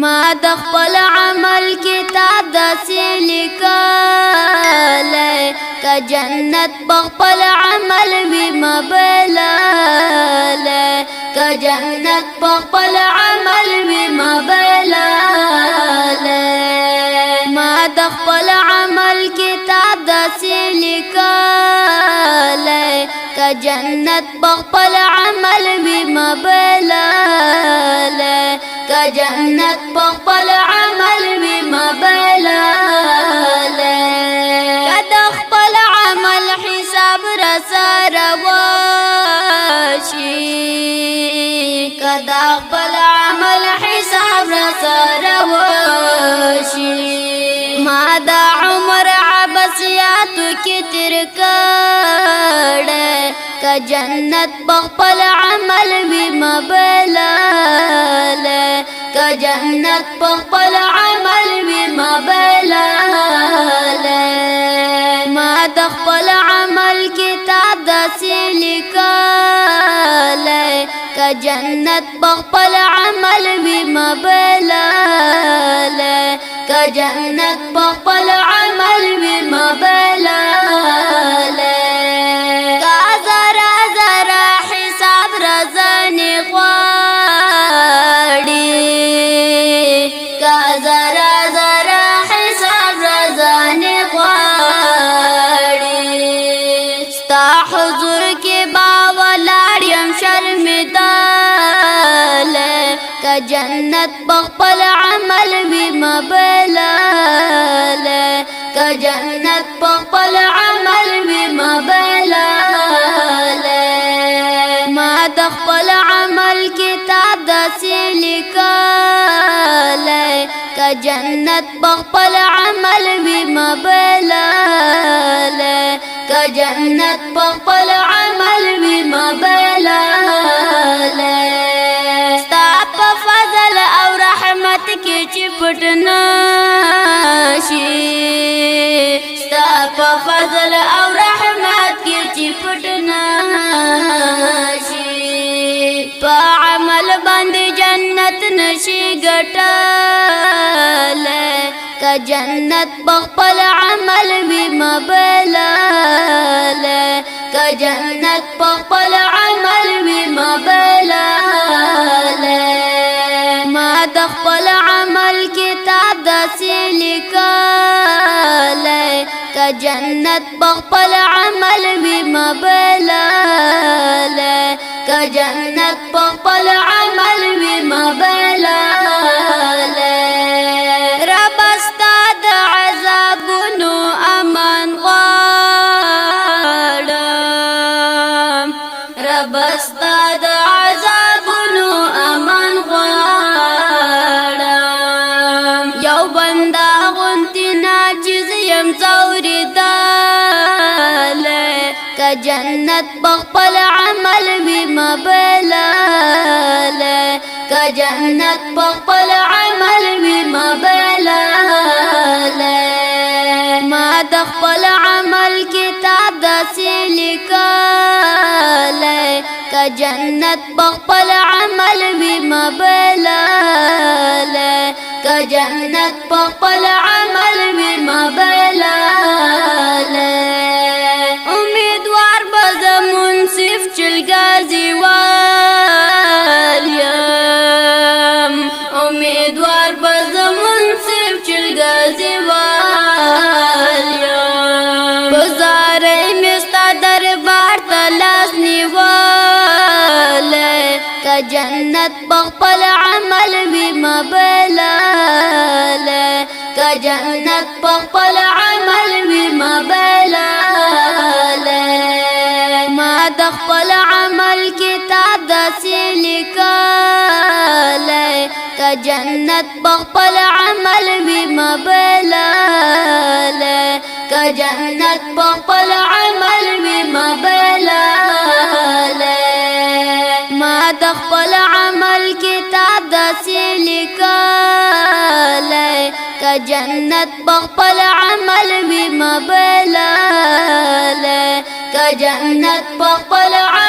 ما د خپل عمل کتاب داسې لیکلی که جنت په خپل عمل وي ما بللی که جنت په خپل عمل وي ما بللی ما د خپل عمل کتاب داسې لیکلی که جنت په خپل عمل وي ما بللی که جنت په خپل عمل وي ما بللی که د خپل عمل حساب را سره وشي که د خپل عمل حساب را سره وشي ما د عمر عباسیاتو کې تیر کړی که جنت په خپل عمل وي ما بللی که جنت په خپل عمل وي ما بللی ما د خپل عمل کتاب داسې لیکلی که جنت په خپل عمل وي ما بللی که جنت په خپل عمل وي ما بللی که ذره ذره حساب رضانې غواړي که ذره ذره حساب رضانې غواړي ستا حضور کې با ولاړ یم شرمېدلی که جنت په خپل عمل وي ما بللی که جنت په خپل عمل وي ما بللی ما د خپل عمل کتاب داسې لیکلی که جنت په خپل عمل وي ما بللی که جنت په خپل عمل وي ما بللی ستا په فضل او رحمت کې چې پټ نشي ستا په فضل او رحمت کې چې پټ نشي په عمل باندې جنت نشي ګټلی که جنت په خپل عمل وي ما بللی که جنت په خپل عمل وي ما بللی ما د خپل عمل کتاب داسې لیکلی که جنت په خپل عمل وي ما بللی که جنت په خپل عمل وي ما بللی رب ستا د عذابونو امان غواړم رب ستا د عذابونو امان غواړم یو بنده غوندې ناجز یم ځورېدلی که جنت په خپل عمل وي ما بللی که جنت په خپل عمل وي ما بللی ما د خپل عمل کتاب داسې لیکلی که جنت په خپل عمل وي ما بللی که جنت په خپل عمل وي ما بللی امیدوار به زه منصف چلګازي وال یم امیدوار به زه منصف چلګازي وال یم بزارې مې ستا دربار ته لاس نیولی که جنت په خپل عمل وي ما بللی که جنت په خپل عمل وي ما بللی ما د خپل عمل کتاب داسې لیکلی که جنت په خپل عمل وي ما بللی که جنت په خپل عمل وي ما بللی ما د خپل عمل کتاب داسې لیکلی که جنت په خپل عمل وي ما بللی که جنت په خپل عمل